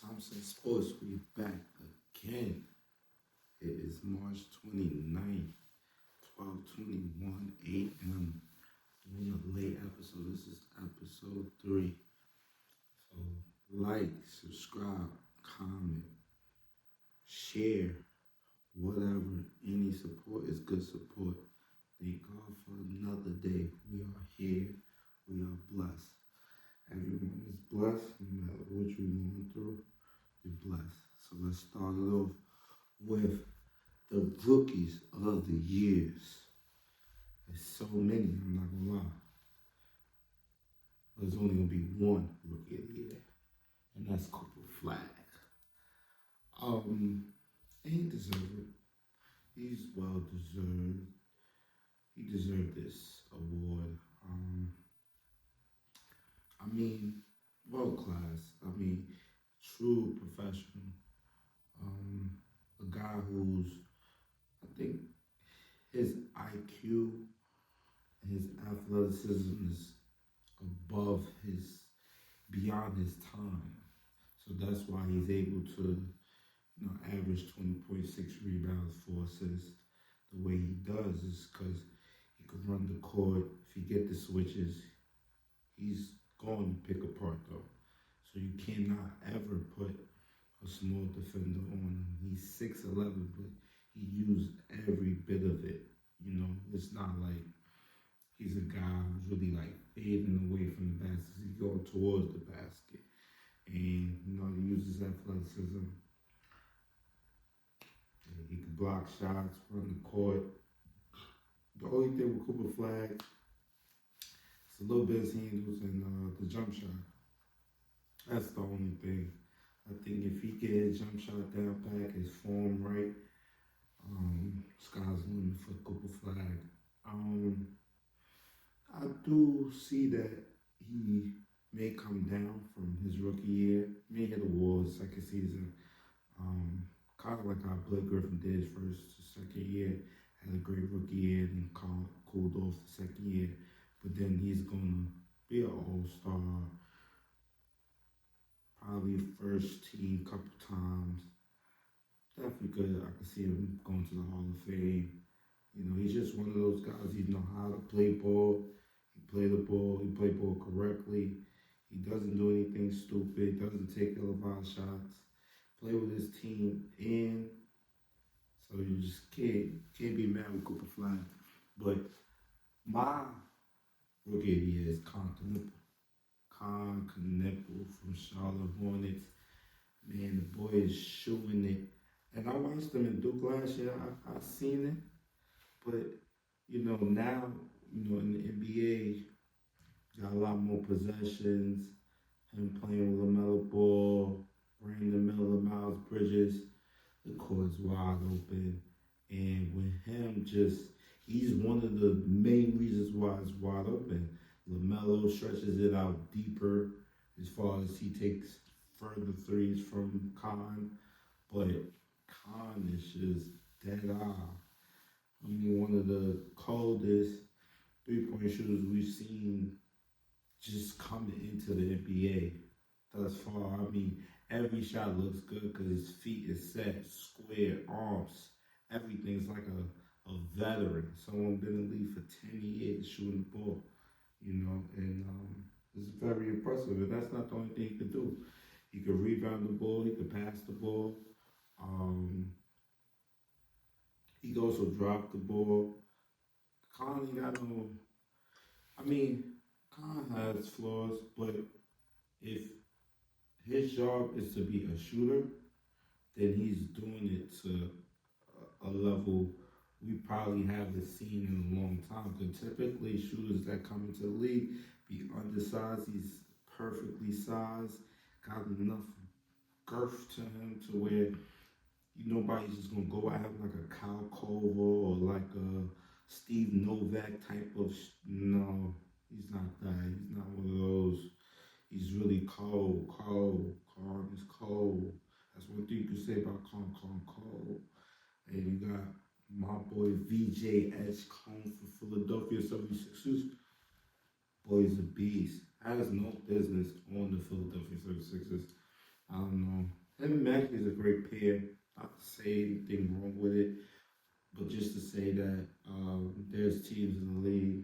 Thompson Sports, we back again. It is March 29th, 12:21 a.m. Doing a late episode. This is episode 3. So like, subscribe, comment, share, whatever. Any support is good support. Thank God for another day. We are here. We are blessed. Everyone is blessed, no matter what you're going through, you're blessed. So let's start it off with the rookies of the years. There's so many, I'm not gonna lie. There's only gonna be one rookie of the year, and that's Cooper Flag. He deserved it. He's well deserved. He deserved this award. World class. True professional. A guy who's, I think, his IQ, his athleticism is beyond his time. So that's why he's able to, average 20.6 rebounds, 4 assists. The way he does is because he can run the court. If he get the switches, he's going to pick apart though. So you cannot ever put a small defender on him. He's 6'11", but he used every bit of it. It's not like he's a guy who's really like fading away from the basket. He's going towards the basket. And, he uses athleticism. And he can block shots, run the court. The only thing with Cooper Flag, it's a little bit of his handles and the jump shot. That's the only thing. I think if he get his jump shot down back, his form right, sky's the limit for Cooper Flag. I do see that he may come down from his rookie year. May hit a wall second season. Kind of like how Blake Griffin did his first to second year. Had a great rookie year and then cooled off the second year. But then he's going to be an all-star. Probably first team couple times. Definitely good. I can see him going to the Hall of Fame. He's just one of those guys. He know how to play ball. He play the ball. He play ball correctly. He doesn't do anything stupid. Doesn't take ill-advised shots. Play with his team in. So you just can't be mad with Cooper Flag. But my rookie of the year is KNICKS from Charlotte Hornets. Man, the boy is shooting it. And I watched him in Duke last year. I seen it. But, now, in the NBA, got a lot more possessions. Him playing with LaMelo Ball, Brandon Miller, Miles Bridges. The court's wide open. And with him he's one of the main reasons why it's wide open. LaMelo stretches it out deeper as far as he takes further threes from Khan. But Khan is just dead eye. One of the coldest three-point shooters we've seen just coming into the NBA thus far. Every shot looks good because his feet is set, square, arms. Everything's like a veteran. Someone been in the league for 10 years shooting the ball. And it's very impressive. And that's not the only thing he could do. He could rebound the ball. He could pass the ball. He could also drop the ball. Khan has flaws, but if his job is to be a shooter, then he's doing it to a level we probably haven't seen in a long time. Because typically shooters that come into the league be undersized. He's perfectly sized, got enough girth to him to where nobody's just gonna go at him like a Kyle Korver or like a Steve Novak type of. No, he's not that. He's not one of those. He's really cold. Khan is cold. That's one thing you can say about Khan cold. And you got my boy VJ Edgecombe for Philadelphia 76ers. Boy's a beast. Has no business on the Philadelphia 76ers. I don't know. fair. Not to say anything wrong with it, but just to say that there's teams in the league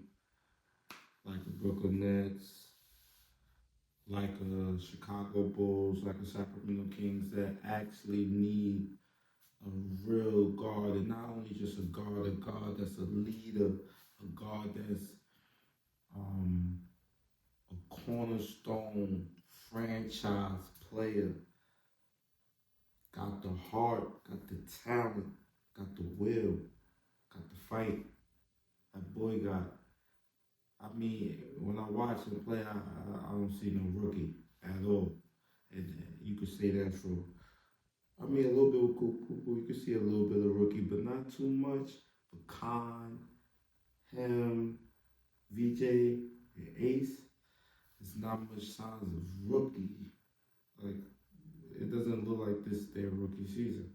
like the Brooklyn Nets, like the Chicago Bulls, like the Sacramento Kings that actually need a real guard, and not only just a guard that's a leader, a guard that's um, a cornerstone franchise player, got the heart, got the talent, got the will, got the fight. That boy got. I mean, when I watch him play, I don't see no rookie at all, and you could say that for. I mean, a little bit of you could see a little bit of rookie, but not too much. But Khan, him, VJ, and Ace, it's not much signs of rookie. Like, it doesn't look like this their rookie season.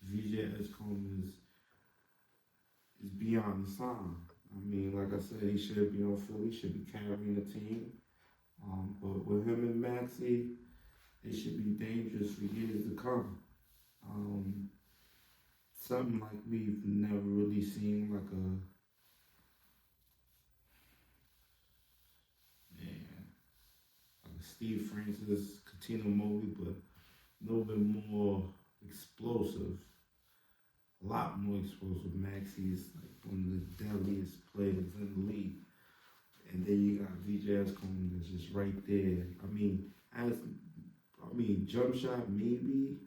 VJ Edgecombe is beyond the sign. I mean, like I said, he should be on Philly, should be carrying the team. But with him and Maxey, they should be dangerous for years to come. Something like we've never really seen, like a Steve Francis, Katina Mobley, but a little bit more explosive, a lot more explosive. Maxey is like one of the deadliest players in the league. And then you got VJ Escombe that's just right there. Jump shot maybe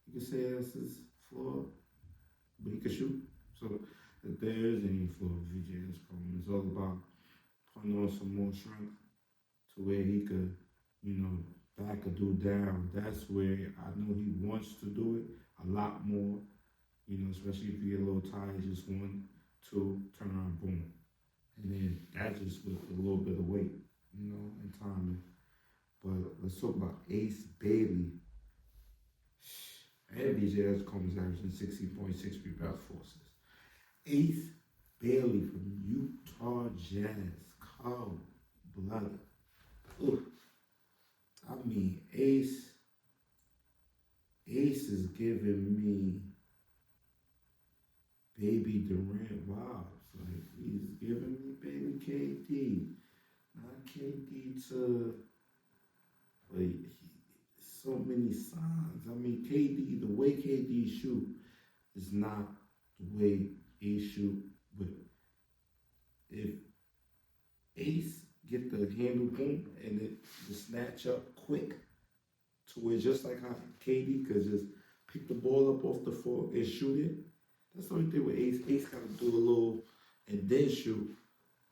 you could say that's his flaw, but he could shoot. So if there is any flaw with VJ Escombe, it's all about putting on some more strength to where he could, back a dude down. That's where I know he wants to do it a lot more, especially if you get a little tired, just 1, 2, turn around, boom. And then that just with a little bit of weight, and timing. But let's talk about Ace Bailey. And VJ Escombe is averaging 16.6 rebounds forces. Ace Bailey from Utah Jazz. Cold blooded. I mean, Ace is giving me baby Durant vibes. Like, he's giving me baby KD. Not KD to, like, so many signs. I mean, KD, the way KD shoot is not the way Ace shoot. But if Ace get the handle boom and the snatch up quick to where just like how KD could just pick the ball up off the floor and shoot it. That's the only thing with Ace. Ace got to do a little and then shoot.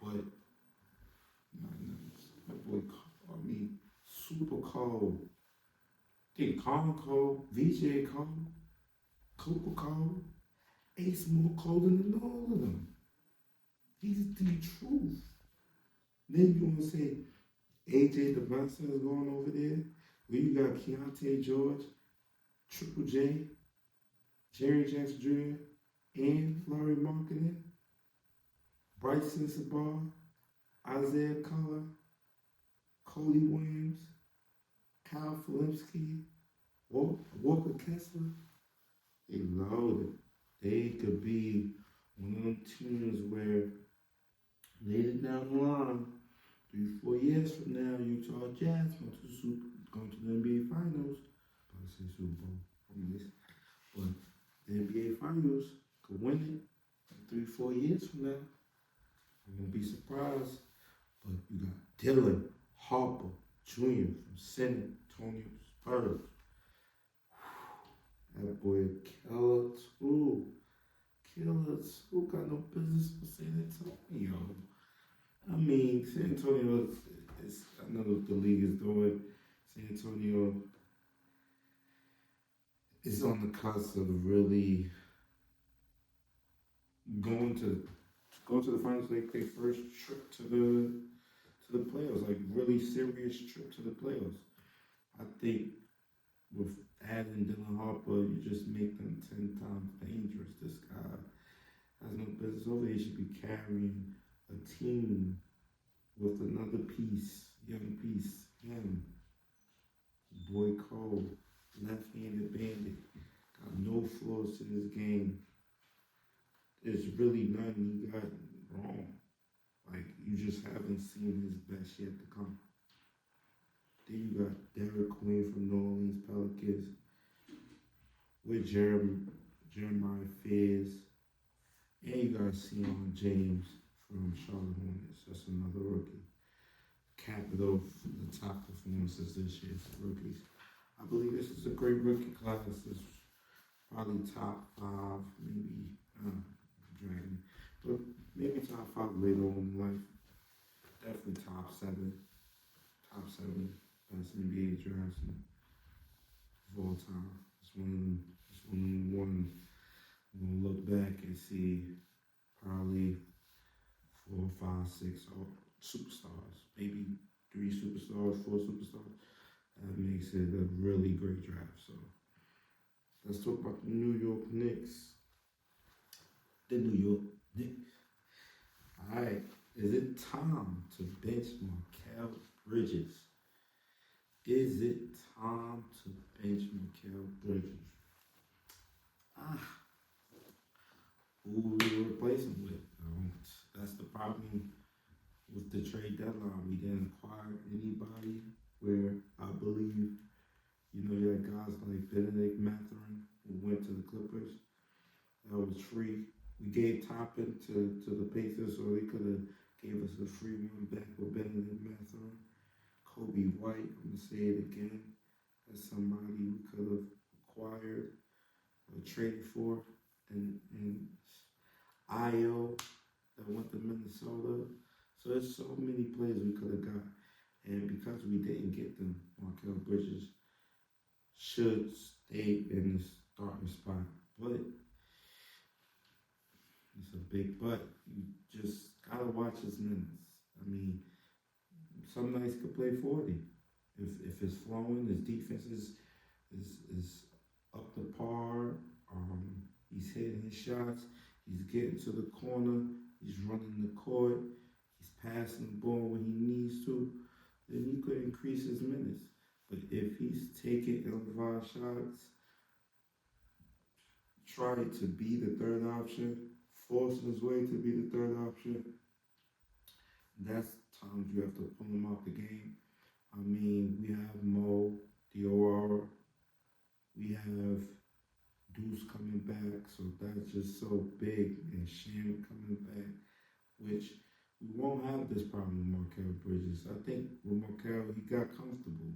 But my boy, super cold. I think Colin cold, VJ cold, Cooper cold, Ace more colder than all of them. He's the truth. Then you want to say AJ DeVonta is going over there, where you got Keontae George, Triple J, Jerry Jackson Jr., and Larry Markkinen, Bryson Sabar, Isaiah Collar, Cody Williams, Kyle Filipski, Walker Kessler. They loaded. They could be one of them teams where later down the line, 3-4 years from now, Utah Jazz going to the NBA Finals. I say Super Bowl from this, but the NBA Finals could win it 3-4 years from now. I won't be surprised. But you got Dylan Harper Jr. from San Antonio Spurs. That boy killer too. Got no business with San Antonio. I mean, San Antonio is, I know what the league is doing. San Antonio is on the cusp of really going to the finals. Like their first trip to the playoffs, like really serious trip to the playoffs. I think with adding Dylan Harper, you just make them 10 times dangerous. This guy has no business over there. He should be carrying a team with another piece, young piece, him, boy Cole. left-handed bandit. Got no flaws to this game. There's really nothing he got wrong. Like, you just haven't seen his best yet to come. Then you got Derek Queen from New Orleans Pelicans with Jeremiah Fairs. And you got Sion James from Charlotte Hornets. That's another rookie. Capital for the top performances this year for rookies. I believe this is a great rookie class. This is probably top 5, maybe dragging, but maybe top 5 later on in life. Definitely top 7 best NBA drafts of all time. It's one I'm gonna look back and see probably 4, 5, 6 superstars, maybe 3 superstars, 4 superstars. That makes it a really great draft. So let's talk about the New York Knicks. The New York Knicks. All right, is it time to bench Mikal Bridges? Is it time to bench Mikal Bridges? Who will we replace him with? That's the problem with the trade deadline. We didn't acquire anybody where I believe, you had guys like Benedict Mathurin who went to the Clippers. That was free. We gave Toppin to the Pacers, so they could have gave us a free one back with Benedict Mathurin. Kobe White, I'm going to say it again, as somebody we could have acquired or traded for. And Io that went to Minnesota. So there's so many players we could have got. And because we didn't get them, Mikal Bridges should stay in the starting spot. But it's a big but. You just gotta watch his minutes. I mean, some nights could play 40. If it's flowing, his defense is up to par. He's hitting his shots. He's getting to the corner. He's running the court. He's passing the ball when he needs to. Then he could increase his minutes. But if he's taking ill-advised shots, try to be the third option, forcing his way to be the third option, that's times you have to pull him out the game. I mean, we have Mo, Dior, we have Deuce coming back, so that's just so big, and Sham coming back, which we won't have this problem with Mikal Bridges. I think with Mikal, he got comfortable.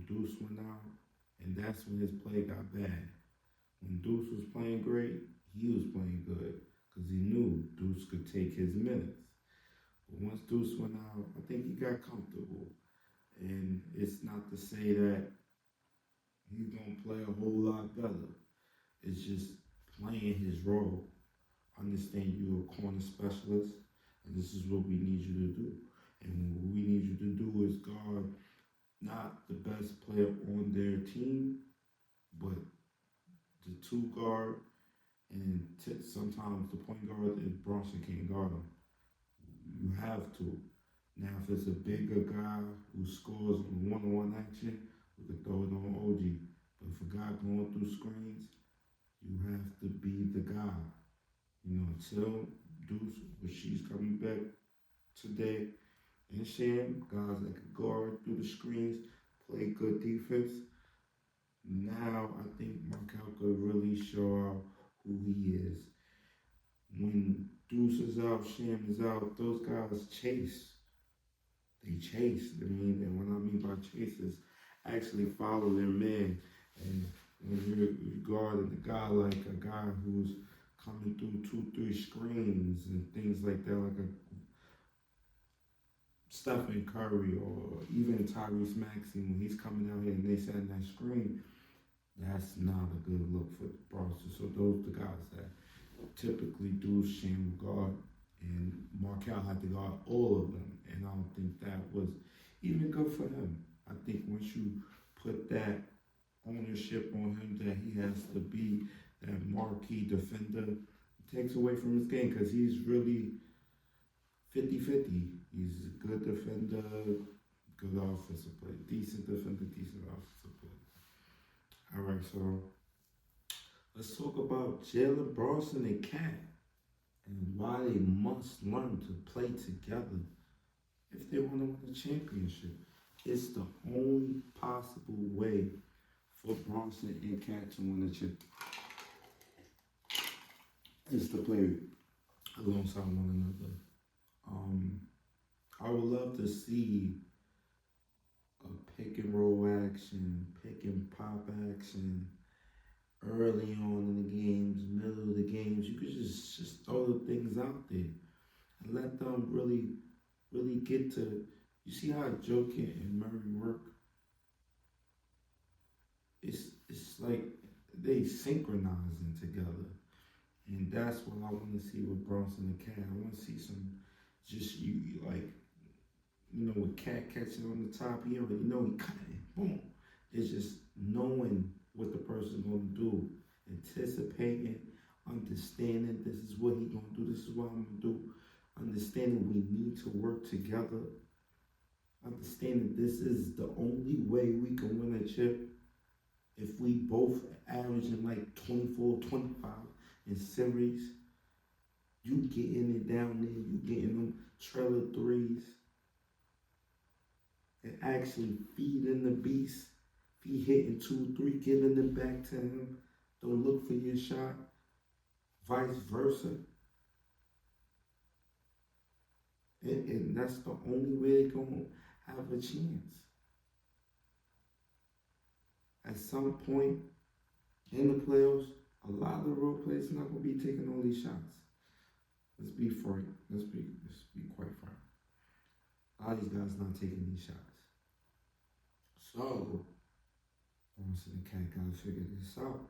Deuce went out, and that's when his play got bad. When Deuce was playing great, he was playing good, because he knew Deuce could take his minutes. But once Deuce went out, I think he got comfortable. And it's not to say that he's going to play a whole lot better. It's just playing his role. Understand you're a corner specialist, and this is what we need you to do. And what we need you to do is guard not the best player on their team, but the 2 guard, and sometimes the point guard, if Bronson can't guard him. You have to. Now, if it's a bigger guy who scores in one-on-one action, we could throw it on OG. But if a guy going through screens, you have to be the guy. Until Deuce, which she's coming back today, and Sham, guys that can guard through the screens, play good defense. Now, I think Mikal could really show out who he is. When Deuce is out, Sham is out, those guys chase. They chase. And what I mean by chase is actually follow their man. And when you're guarding a guy like a guy who's coming through 2-3 screens and things like that, like a Stephen Curry or even Tyrese Maxey, when he's coming out here and they set that screen, that's not a good look for the Boston. So those are the guys that typically do Sham guard, and Mikal had to guard all of them, and I don't think that was even good for him. I think once you put that ownership on him that he has to be that marquee defender, it takes away from his game, because he's really 50-50. He's a good defender, good offensive player, decent defender, decent offensive player. so let's talk about Jalen Bronson and Cat and why they must learn to play together if they want to win the championship. It's the only possible way for Bronson and Cat to win the chip is to play alongside one another. I would love to see a pick and roll action, pick and pop action early on in the games, middle of the games. You could just throw the things out there and let them really get to. You see how Jokic and Murray work? It's like they synchronizing together. And that's what I want to see with Bronson and Cat. I want to see some, just you like, with Cat catching on the top, he already know he cutting. Boom. It's just knowing what the person's going to do, anticipating, understanding this is what he going to do, this is what I'm going to do, understanding we need to work together, understanding this is the only way we can win a chip if we both averaging like 24, 25 in series. You getting it down there, you getting them trailer threes, and actually feeding the beast. If he hitting 2, 3, giving them back to him. Don't look for your shot. Vice versa. And that's the only way they're going to have a chance. At some point in the playoffs, a lot of the role players are not going to be taking all these shots. Let's be frank. Let's be quite frank. A lot of these guys not taking these shots. So, Bronson and Cat got to figure this out.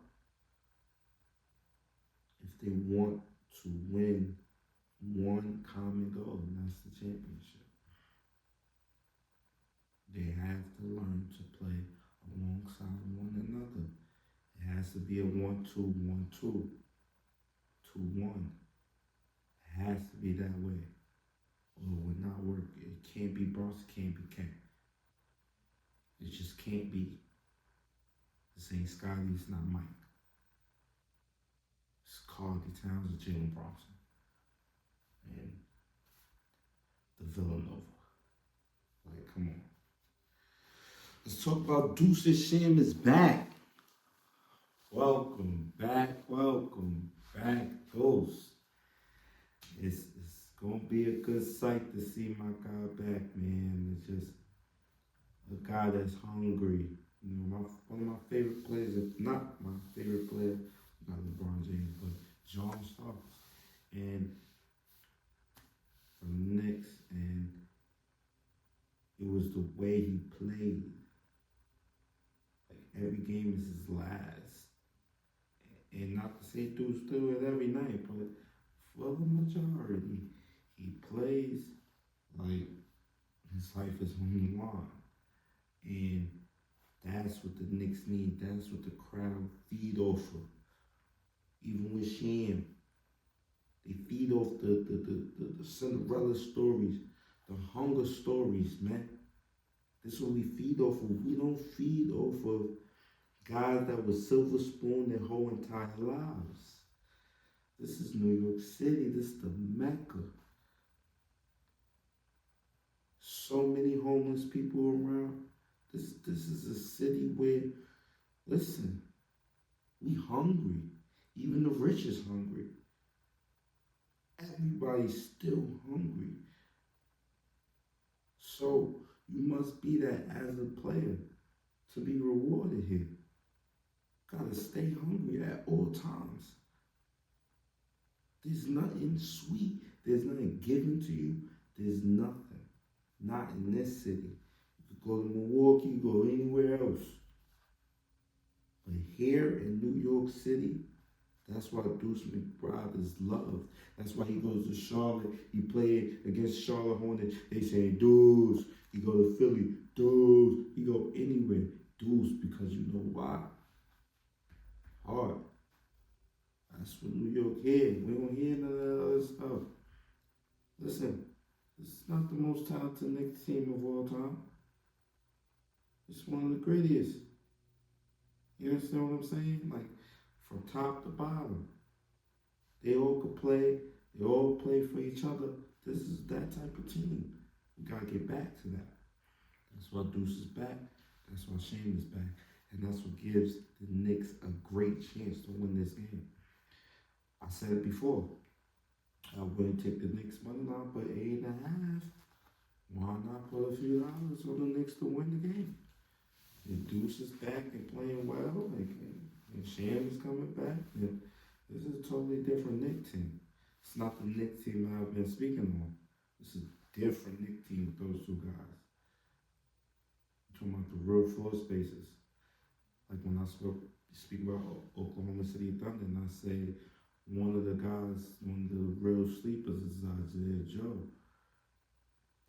If they want to win one common goal, and that's the championship, they have to learn to play alongside one another. It has to be a 1-2, 1-2, 2-1. It has to be that way, or it would not work. It can't be Bronson, can't be Cat. It just can't be. This ain't Scotty, it's not Mike. It's Carl Towns and Jalen Bronson. And the Villanova. Like, come on. Let's talk about Deuces Sham is back. Welcome back, Deuce. It's gonna be a good sight to see my guy back, man. It's just a guy that's hungry. One of my favorite players, if not my favorite player, not LeBron James, but John Starks. And from the Knicks, and it was the way he played. Like every game is his last. And not to say Deuce do it every night, but for the majority, he plays like his life is on the line. And that's what the Knicks need. That's what the crowd feed off of. Even with Sham, they feed off the Cinderella stories, the hunger stories, man. This is what we feed off of. We don't feed off of guys that were silver spoon their whole entire lives. This is New York City. This is the Mecca. So many homeless people around. This is a city where, listen, we hungry. Even the rich is hungry. Everybody's still hungry. So you must be that as a player to be rewarded here. Gotta stay hungry at all times. There's nothing sweet. There's nothing given to you. There's nothing. Not in this city. You go to Milwaukee, you go anywhere else. But here in New York City, that's why Deuce McBride is loved. That's why he goes to Charlotte. He played against Charlotte Hornets. They say Deuce. He go to Philly. Deuce. He go anywhere. Deuce, because you know why? Hard. That's what New York hear. We don't hear none of that other stuff. Listen, this is not the most talented Knicks team of all time. It's one of the greatest. You understand what I'm saying? Like from top to bottom, they all could play. They all play for each other. This is that type of team. We gotta get back to that. That's why Deuce is back. That's why Shane is back. And that's what gives the Knicks a great chance to win this game. I said it before. I wouldn't take the Knicks money line, but 8.5. Why not put a few dollars on the Knicks to win the game? And Deuce is back and playing well, and Sham is coming back. And this is a totally different Knicks team. It's not the Knicks team I've been speaking on. This is a different Knicks team with those two guys. I'm talking about the real floor spaces. Like when I speak about Oklahoma City Thunder, and I say one of the guys, one of the real sleepers is Isaiah Joe.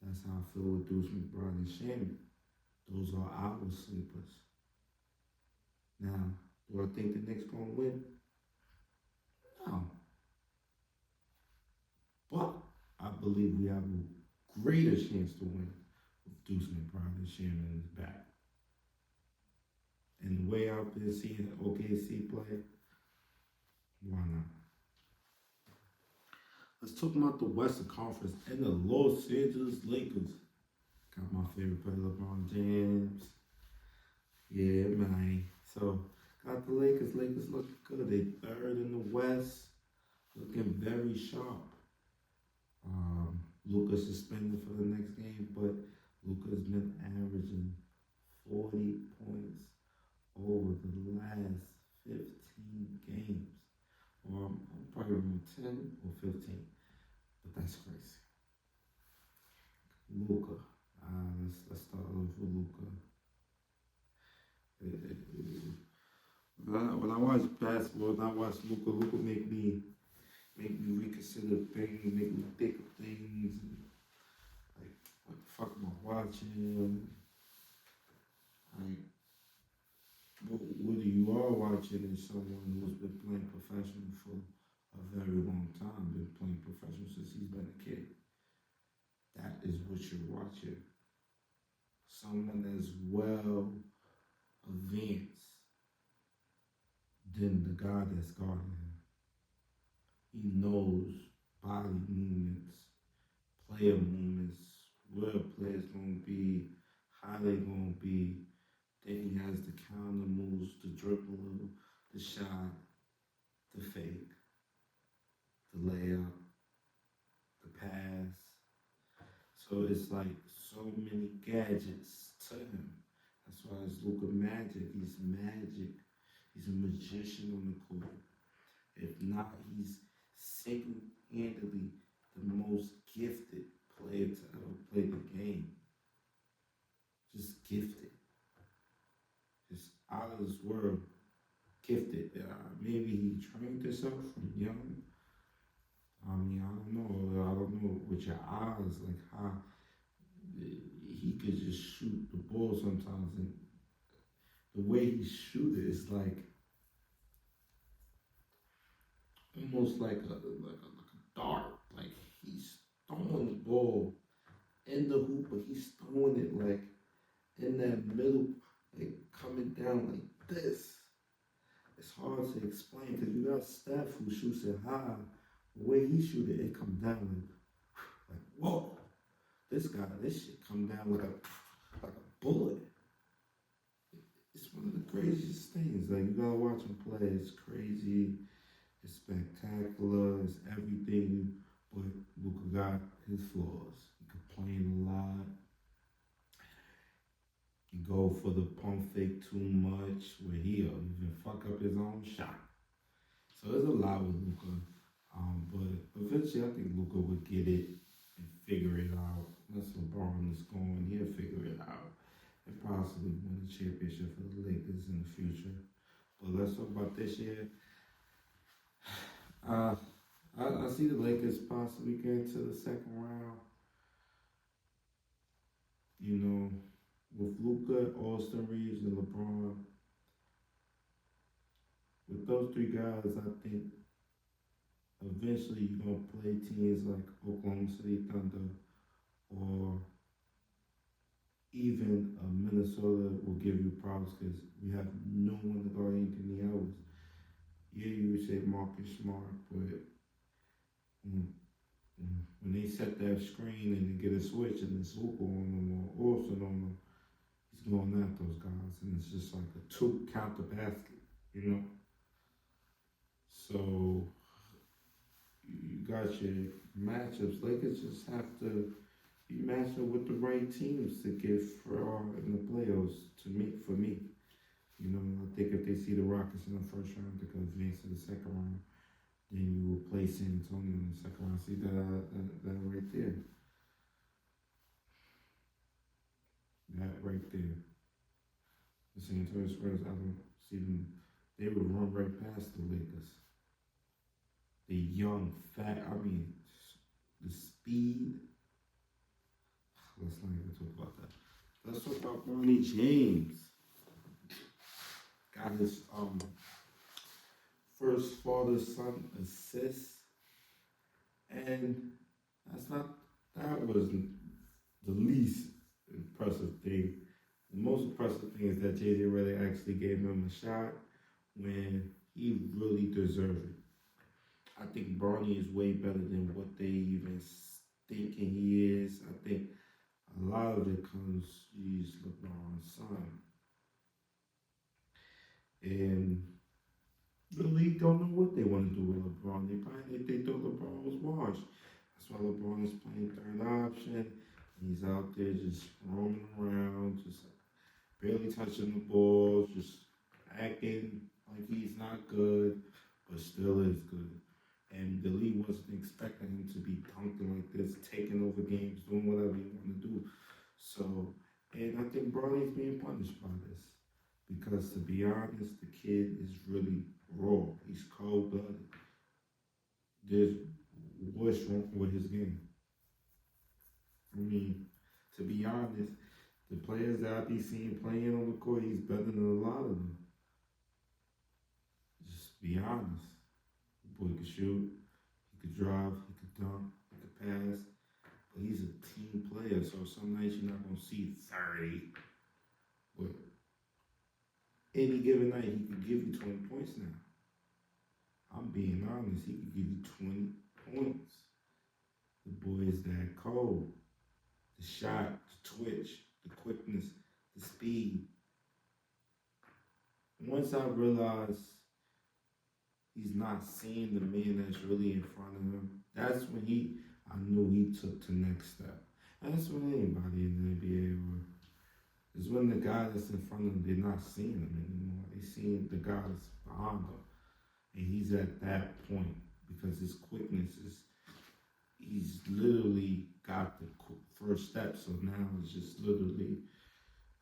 That's how I feel with Deuce McBride and Shannon. Those are our sleepers. Now, do I think the Knicks gonna win? No. But I believe we have a greater chance to win with Deuce McBride and Shannon in the back. And the way I've been seeing OKC play, why not? Let's talk about the Western Conference and the Los Angeles Lakers. Got my favorite player, LeBron James. Yeah, man. So, got the Lakers. Lakers looking good. They third in the West. Looking very sharp. LUKA suspended for the next game, but LUKA's been averaging 40 points over the last 15 games. Or probably around 10 or 15. But that's crazy. LUKA. Let's start off with LUKA. When I watch basketball, when I watch LUKA make me reconsider things, make me think of things. Like, what the fuck am I watching? Like, what you are watching is someone who's been playing professional for a very long time, been playing professional since he's been a kid. That is what you're watching. Someone as well advanced than the guy that's guarding him. He knows body movements, player movements, where a player's going to be, how they going to be. Then he has the counter moves, the dribble, the shot, the fake, the layup, the pass. So it's like so many gadgets to him. That's why it's LUKA magic. He's magic. He's a magician on the court. If not, he's single-handedly the most gifted player to ever play the game. Just gifted. Just out of this world. Gifted. Maybe he trained himself from young. I mean, I don't know. I don't know with your eyes, like how he could just shoot the ball sometimes, and the way he shoot it is like almost like a dart. Like he's throwing the ball in the hoop, but he's throwing it like in that middle, like coming down like this. It's hard to explain because you got Steph who shoots it high. The way he shoots it, it comes down like whoa. This shit come down like a bullet. It's one of the craziest things. Like you gotta watch him play. It's crazy. It's spectacular. It's everything. But LUKA got his flaws. He complain a lot. He go for the pump fake too much, where he'll even fuck up his own shot. So there's a lot with LUKA. But eventually I think LUKA would get it and figure it out. Once LeBron is going, he'll figure it out and possibly win a championship for the Lakers in the future. But let's talk about this year. I see the Lakers possibly getting to the second round. You know, with LUKA, Austin Reeves, and LeBron. With those three guys, I think eventually you're going to play teams like Oklahoma City Thunder or even Minnesota will give you props because we have no one to guard Anthony Edwards. Yeah, you would say Marcus Smart, but when, when they set that screen and they get a switch and it's Luka on them or Olsen on them, he's going at those guys, and it's just like a two count the basket, you know. So you got your matchups. Lakers just have to be matched up with the right teams to get far in the playoffs. For me, you know, I think if they see the Rockets in the first round, they can advance to the second round. Then you will play San Antonio in the second round. See that right there. That right there. The San Antonio Spurs, I don't see them. They would run right past the Lakers. The young, fat, the speed. Let's not even talk about that. Let's talk about Bronny James. Got his first father-son assist. And that wasn't the least impressive thing. The most impressive thing is that JJ really actually gave him a shot when he really deserved it. I think Bronny is way better than what they even thinking he is. I think a lot of it comes, he's LeBron's son. And the league don't know what they want to do with LeBron. They thought LeBron was washed. That's why LeBron is playing third option. He's out there just roaming around, just barely touching the ball, just acting like he's not good, but still is good. And the league wasn't expecting him to be dunking like this, taking over games, doing whatever he wanted to do. So, and I think Bronny's being punished by this. Because to be honest, the kid is really raw. He's cold-blooded. What's wrong with his game? I mean, to be honest, the players that I be seeing playing on the court, he's better than a lot of them. Just be honest. The boy could shoot, he could drive, he could dunk, he could pass. But he's a team player, so some nights you're not going to see 30. But any given night, he could give you 20 points now. I'm being honest, he could give you 20 points. The boy is that cold. The shot, the twitch, the quickness, the speed. Once I realized he's not seeing the man that's really in front of him, that's when I knew he took the next step. And that's when anybody in the NBA is when the guy that's in front of them, they're not seeing him anymore. They're seeing the guy that's behind them. And he's at that point because his quickness he's literally got the first step. So now it's just literally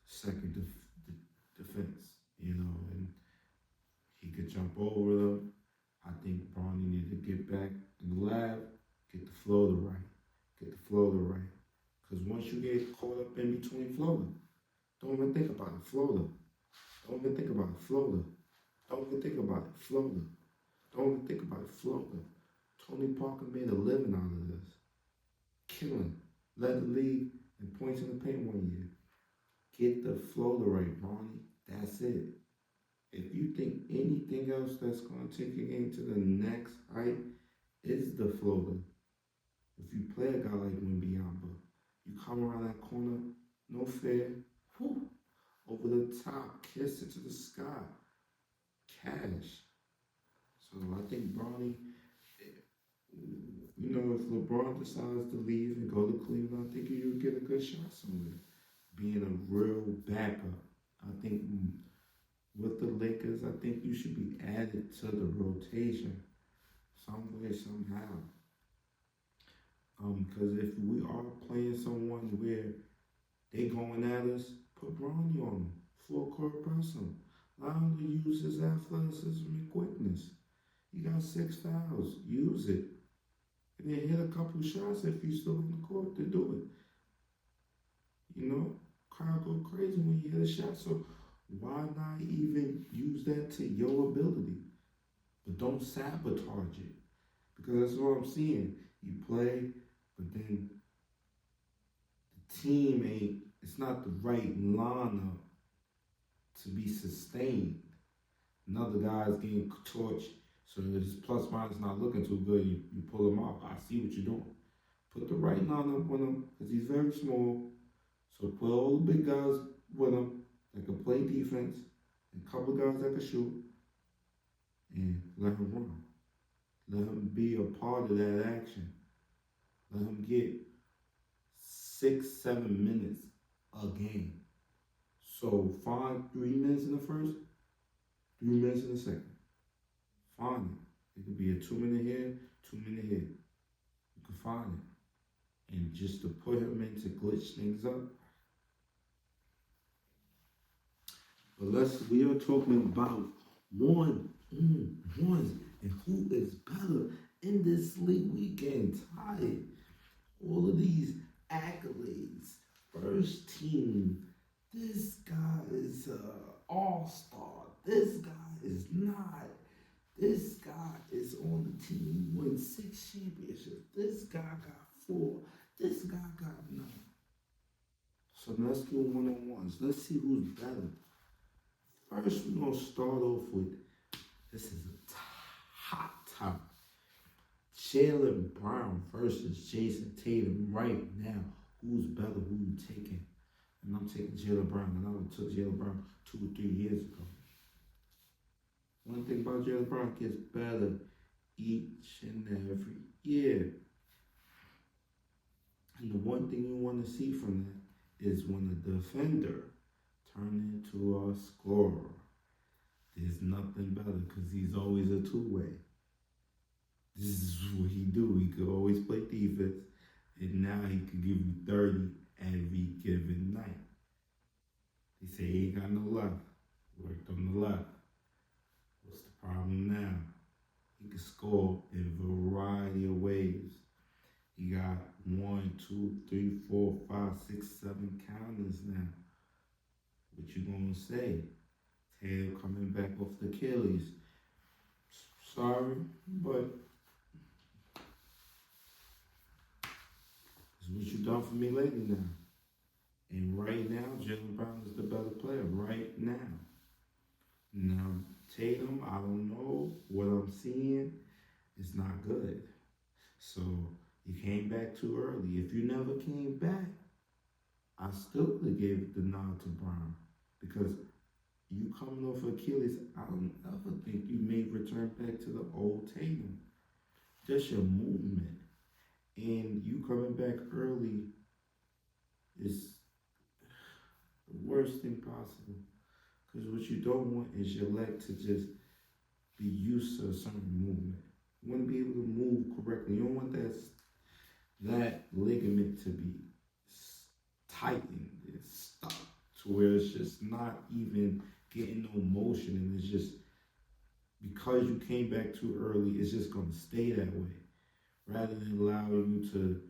second defense, you know, and he could jump over them. I think Bronny needed to get back in the lab, get the floater right. Because once you get caught up in between floater, don't even think about it, floater. Don't even think about it, floater. Don't even think about it, floater. Don't even think about it, floater. Tony Parker made a living out of this. Killing. Led the league in points in the paint one year. Get the floater right, Bronny. That's it. If you think anything else that's going to take your game to the next height, it's the floater. If you play a guy like Wembanyama, you come around that corner, no fair, whew, over the top, kiss it to the sky. Cash. So I think Bronny, you know, if LeBron decides to leave and go to Cleveland, I think you'll get a good shot somewhere. Being a real backup. I think with the Lakers, I think you should be added to the rotation some way, somehow. Because if we are playing someone where they going at us, put Bronny on them. Full court press him. Allow him to use his athleticism and quickness. He got 6 fouls. Use it. And then hit a couple shots if you're still in the court to do it. You know, crowd go crazy when you hit a shot. So why not even use that to your ability? But don't sabotage it. Because that's what I'm seeing. You play, but then the team It's not the right lineup to be sustained. Another guy's getting torched, so his plus minus not looking too good. You pull him off. I see what you're doing. Put the right lineup with him because he's very small. So put all the big guys with him that can play defense and a couple of guys that can shoot, and let him run. Let him be a part of that action. Let him get 6-7 minutes a game. So find 3 minutes in the first, 3 minutes in the second. Find it. It could be a 2-minute here, 2-minute here. You can find it. And just to put him in to glitch things up. But we are talking about one-on-ones and who is better in this league. We getting tired. All of these accolades, first team, this guy is an all-star, this guy is not, this guy is on the team who won 6 championships, this guy got 4, this guy got 9. So let's do one-on-ones. Let's see who's better. First, we're going to start off with, this is a hot topic. Jaylen Brown versus Jason Tatum right now. Who's better? Who you taking? And I'm taking Jaylen Brown. And I would have took Jaylen Brown 2 or 3 years ago. One thing about Jaylen Brown, gets better each and every year. And the one thing you want to see from that is when a defender turns into a scorer. There's nothing better because he's always a two-way. This is what he do. He could always play defense, and now he could give you 30 every given night. They say he ain't got no left. Worked on the left. What's the problem now? He can score in a variety of ways. He got 1, 2, 3, 4, 5, 6, 7 counters now. What you gonna say? Tail coming back off the Achilles. Sorry, but it's what you done for me lately now. And right now, Jaylen Brown is the better player right now. Now, Tatum, I don't know. What I'm seeing is not good. So, you came back too early. If you never came back, I still would have gave the nod to Brown. Because you coming off Achilles, I don't ever think you may return back to the old Tatum. Just your movement. And you coming back early is the worst thing possible. Because what you don't want is your leg to just be used to a certain movement. You want to be able to move correctly. You don't want that ligament to be tightened and stuck to where it's just not even getting no motion, and it's just because you came back too early, it's just going to stay that way rather than allow you to,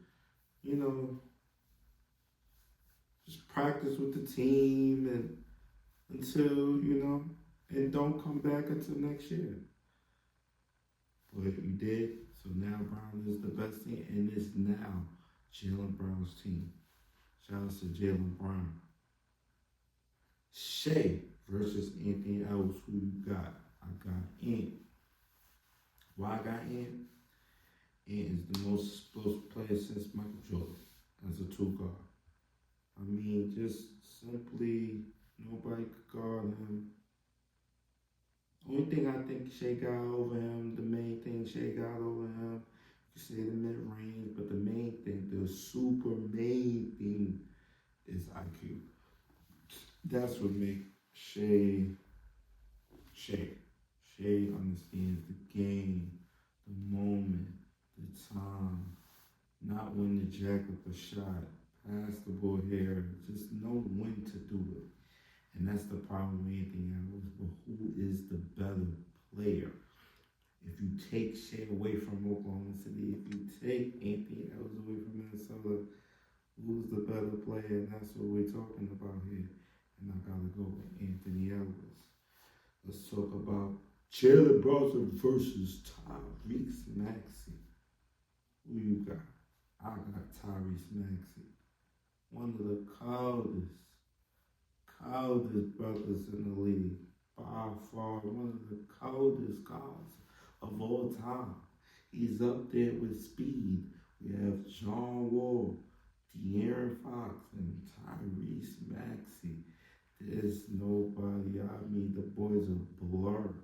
just practice with the team and until, and don't come back until next year. But you did, so now Brown is the best team, and it's now Jaylen Brown's team. Shout out to Jaylen Brown. Shea versus Anthony Edwards. Who you got? I got Ant. Why I got Ant? Ant is the most explosive player since Michael Jordan as a 2 guard. I mean, just simply nobody could guard him. Only thing I think Shea got over him, the main thing Shea got over him, you say the mid-range, but the main thing, the super main thing is IQ. That's what makes Shea. Shea understands the game, the moment, the time, not when to jack up a shot, pass the ball here, just know when to do it. And that's the problem with Anthony Edwards. But who is the better player? If you take Shea away from Oklahoma City, if you take Anthony Edwards away from Minnesota, who's the better player? And that's what we're talking about here. And I gotta go with Anthony Edwards. Let's talk about Jaylen Brown versus Tyrese Maxey. Who you got? I got Tyrese Maxey. one of the coldest brothers in the league. By far, one of the coldest guards of all time. He's up there with speed. We have John Wall, De'Aaron Fox, and Tyrese Maxey. There's nobody. I mean, the boys are blur.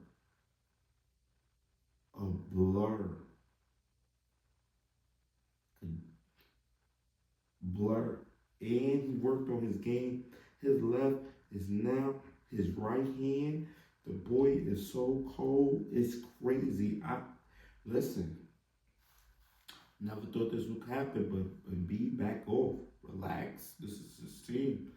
A blur. Blur. And he worked on his game. His left is now his right hand. The boy is so cold. It's crazy. Listen. Never thought this would happen, but be back off. Relax. This is his team.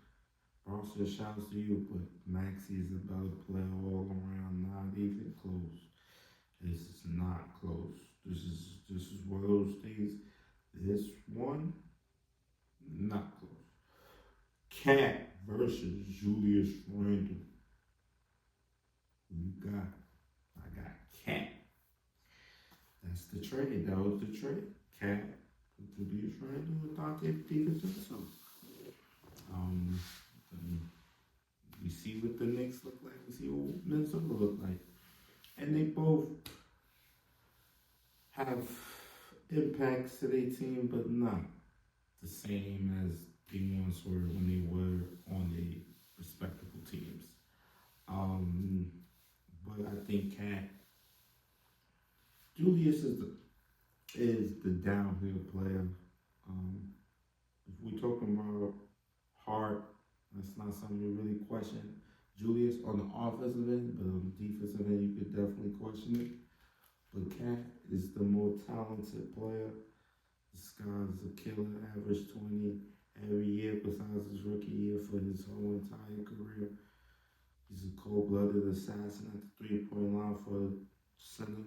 Also, shouts to you, but Maxey is about to play all around, not even close. This is not close. This is one of those things. This one, not close. Cat versus Julius Randle. Who you got? I got Cat. That's the trade. That was the trade. Cat, Julius Randle, and Dante DiVincenzo. We see what the Knicks look like. We see what Minnesota look like. And they both have impacts to their team, but not the same as they once were when they were on their respectable teams. But I think Julius is the downhill player. If we're talking about heart, that's not something you really question. Julius on the offensive end, but on the defensive end, you could definitely question it. But Cat is the more talented player. This guy's a killer, average 20 every year besides his rookie year for his whole entire career. He's a cold-blooded assassin at the three-point line for center.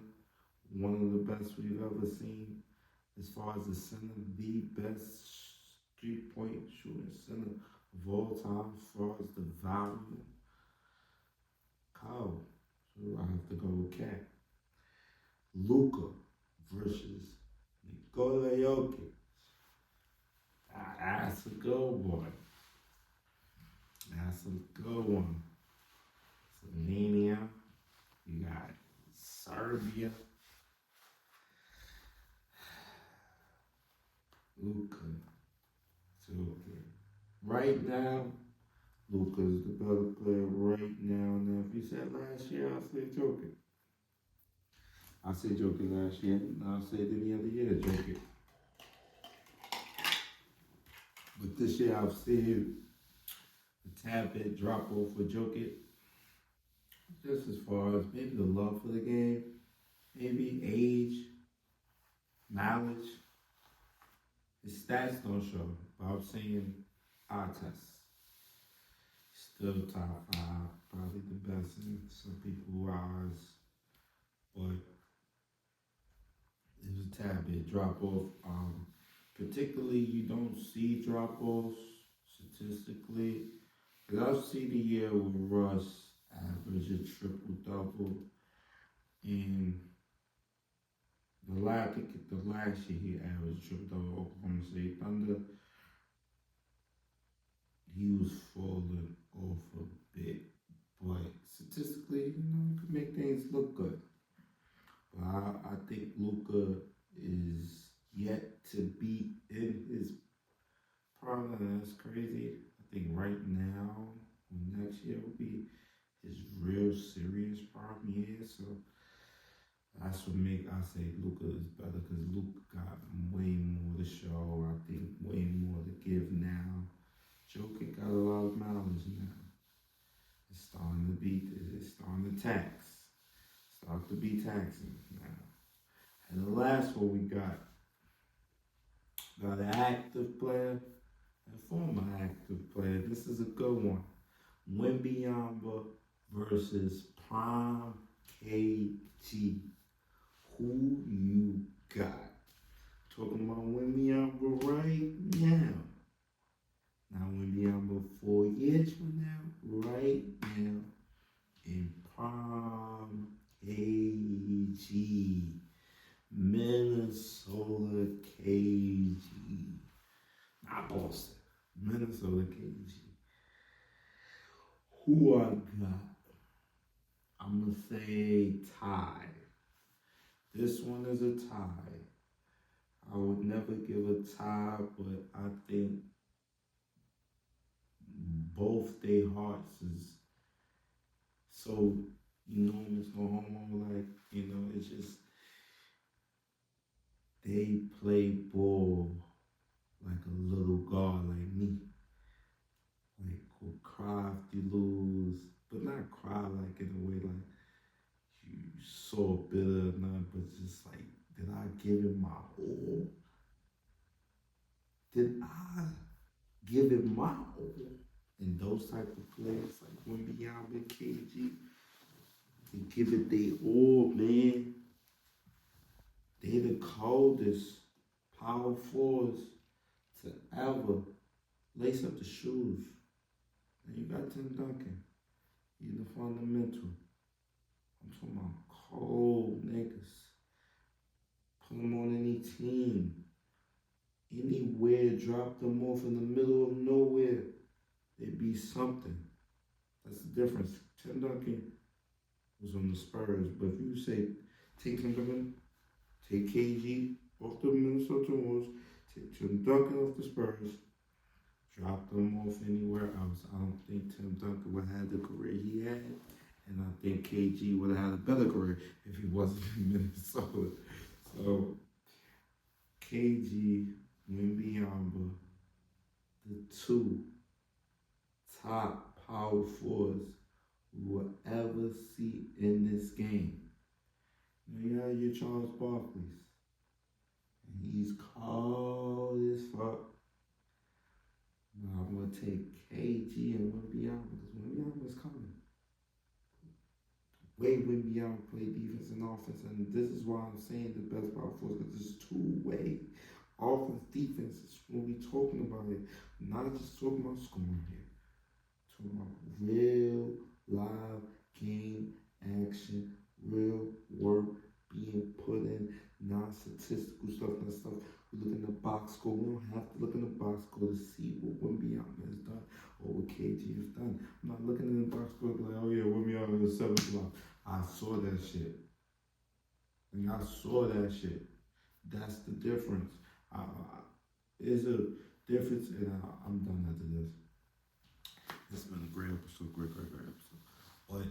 One of the best we've ever seen. As far as the center, the best three-point shooting center of all time as far as the value. Kyle. So I have to go with Cat. LUKA versus Nikola Jokic. That's a good one. That's a good one. Slovenia. You got Serbia. LUKA. Jokic. Right now, LUKA is the better player right now. Now, if you said last year, I'll say Jokic. I said Jokic last year. I'll say it any other year, Jokic. But this year, I've seen a tad bit drop off for Jokic. Just as far as maybe the love for the game, maybe age, knowledge. His stats don't show, but I'm saying eye test. Still top 5, probably the best in some people's eyes, but it was a tad bit drop off. Particularly, you don't see drop offs statistically. Because I've seen the year with Russ average a triple double, and the last year he averaged triple double. Oklahoma State Thunder. He was falling off a bit, but statistically, you could make things look good. But I think LUKA is yet to be in his prime. That's crazy. I think right now, next year will be his real serious prime year. So that's what I say LUKA is better, because LUKA got way more to show. I think way more to give now. Jokic got a lot of mileage now. It's starting to tax. Start to be taxing now. And the last one we got an active player and former active player. This is a good one. Wembanyama versus Prime KG. Who you got? Talking about Wembanyama right now. Now Wembanyama 4 years from now, right now, in Prime KG. Minnesota KG. Not Boston. Minnesota. I'm going to say tie. This one is a tie. I would never give a tie, but I think both their hearts is so enormous, no homo, like, it's just, they play ball like a little guard like me. Like, will cry if you lose, but not cry like in a way like you so bitter or nothing, but just like, did I give it my all? Did I give it my all? And those type of players like Wembyama and KG, they give it their all, man. They the coldest power forwards to ever lace up the shoes. And you got Tim Duncan. He's the fundamental. I'm talking about cold niggas. Put them on any team. Anywhere, drop them off in the middle of nowhere. They'd be something. That's the difference. Tim Duncan was on the Spurs, but if you say, take Tim Duncan, take KG off the Minnesota Wolves, take Tim Duncan off the Spurs, drop them off anywhere else, I don't think Tim Duncan would have had the career he had, and I think KG would have had a better career if he wasn't in Minnesota. So, KG, Wembyama, the two top power forwards we will ever see in this game. You have your Charles Barkley's, and he's cold as fuck. Now I'm gonna take KG and Wembyama because Wembyama is coming. The way Wembyama play defense and offense, and this is why I'm saying the best power forwards, because it's two-way. Offense, defense is what we talking about here. Not just talking about scoring here. Talking about real, live, game, action, real work being put in, non-statistical stuff, that stuff. We look in the box score. We don't have to look in the box score to see what Wembyama has done or what KG has done. I'm not looking in the box score like, oh yeah, Wembyama is 7 o'clock. I saw that shit. And I saw that shit. That's the difference. There's a difference, and I'm done after this. This has been a great episode, great episode. But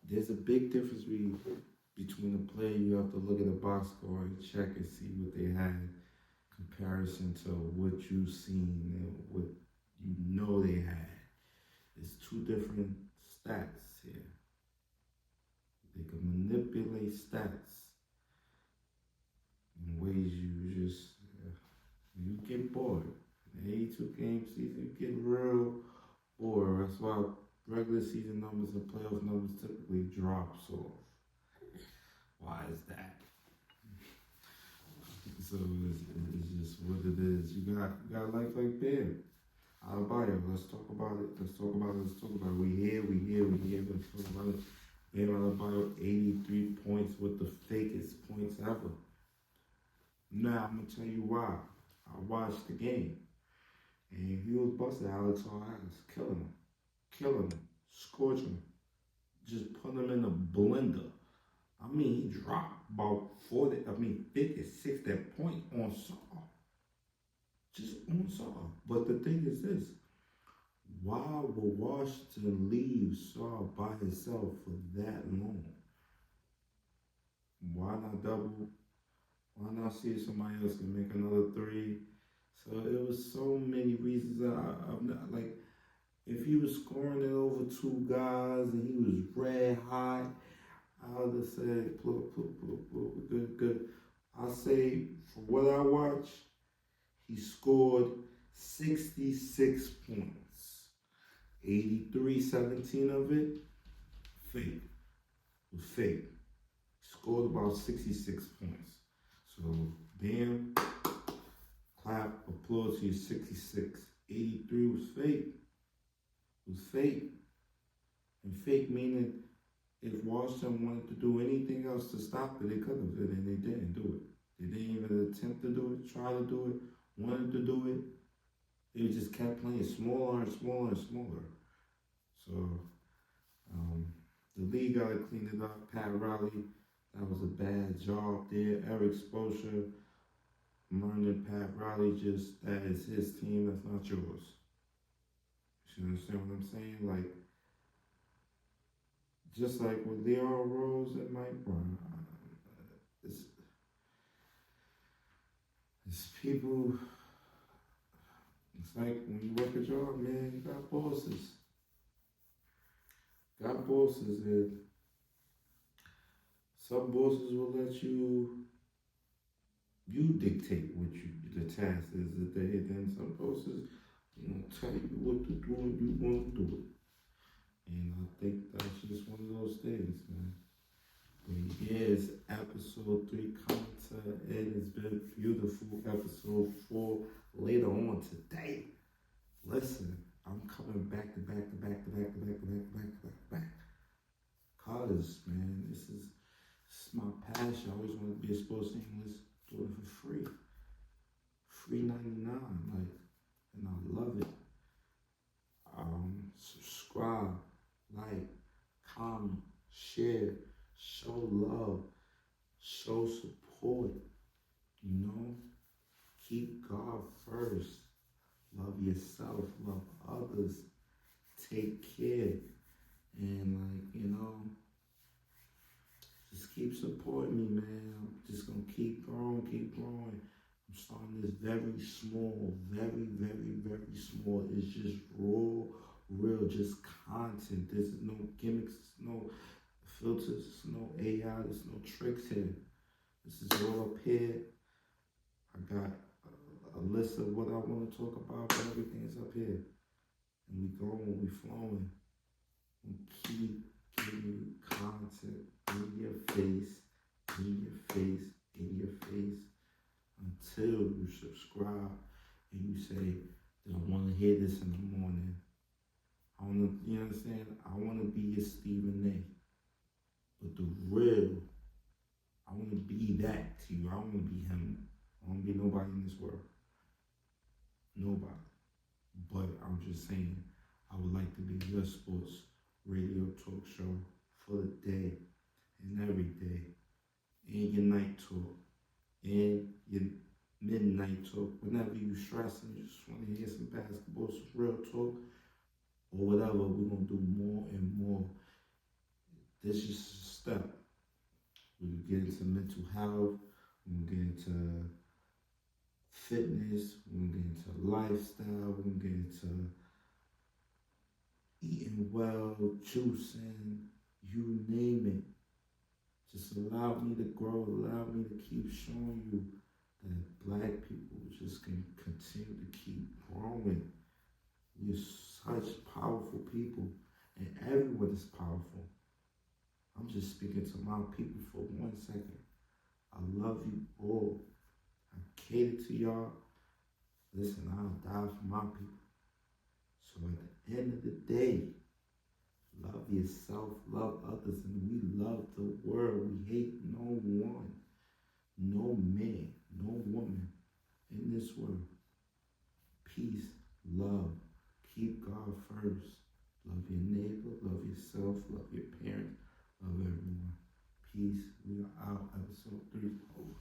there's a big difference between a player. You have to look at the box score and check and see what they had, comparison to what you've seen and what you know they had. There's two different stats here. They can manipulate stats in ways you get bored. In 82 game season, you get real bored. That's why regular season numbers and playoff numbers typically drops off. Why is that? So it's just what it is. You got a life like Bam. Adebayo, let's talk about it. Let's talk about it. We here. Let's talk about it. Bam Adebayo, 83 points with the fakest points ever. Now, I'm going to tell you why. I watched the game, and he was busting Alex all ass, killing him, scorching him, just putting him in a blender. I mean, he dropped about 56 that point on Saw. Just on Saw. But the thing is this, why would Washington leave Saw by himself for that long? Why not double? Why not see if somebody else can make another three? So it was so many reasons. I'm not like, if he was scoring it over two guys and he was red hot, I would have said, good. I say, for what I watched, he scored 66 points. 17 of it, fake. It was fake. He scored about 66 points. So, Bam, clap, applause to you, 66. 83 was fake. It was fake. And fake meaning, if Washington wanted to do anything else to stop it, they could have, and they didn't do it. They didn't even attempt to do it, try to do it, wanted to do it. They just kept playing smaller and smaller and smaller. So, The league got to clean it up. Pat Riley, that was a bad job there. Eric Spoelstra, Merlin, Pat Riley, just that is his team. That's not yours. You understand what I'm saying? Like, just like with Leon Rose and Mike Brown, it's people. It's like when you work a job, man, you got bosses. Got bosses, and some bosses will let you dictate what the task is that they. Then some bosses, tell you what to do and you want to do it. And I think that's just one of those things, man. But here's episode 3 coming to an end. It's been a beautiful episode 4 later on today. Listen, I'm coming back to back. Cause, man, this is my passion. I always wanted to be a sports analyst, do it for free. Free 99, and I love it. Subscribe, like, comment, share, show love, show support, keep God first, love yourself, love others, take care, and just keep supporting me, man. I'm just gonna keep growing. I'm starting this very small, very small. It's just raw, real, just content. There's no gimmicks, there's no filters, there's no AI, there's no tricks here. This is all up here. I got a list of what I want to talk about, but everything is up here. And we going, we flowing. We keep giving you content in your face, until you subscribe and you say that I want to hear this in the morning. I want to, you understand? I want to be your Stephen A. But the real, I want to be that to you. I don't want to be him. I don't want to be nobody in this world. Nobody. But I'm just saying, I would like to be your sports radio talk show for the day and every day. And your night talk. And your midnight talk. Whenever you stress and you just want to hear some basketball, some real talk, or whatever, we're going to do more and more. This is just a step. We can get into mental health. We can get into fitness. We can get into lifestyle. We can get into eating well, juicing, you name it. Just allow me to grow. Allow me to keep showing you that black people just can continue to keep growing. We're such powerful people, and everyone is powerful. I'm just speaking to my people for 1 second. I love you all. I cater to y'all. Listen, I'll die for my people. So at the end of the day, love yourself, love others, and we love the world. We hate no one, no man, no woman in this world. Peace, love, keep God first. Love your neighbor, love yourself, love your parents, love everyone. Peace. We are out. Episode 3 over.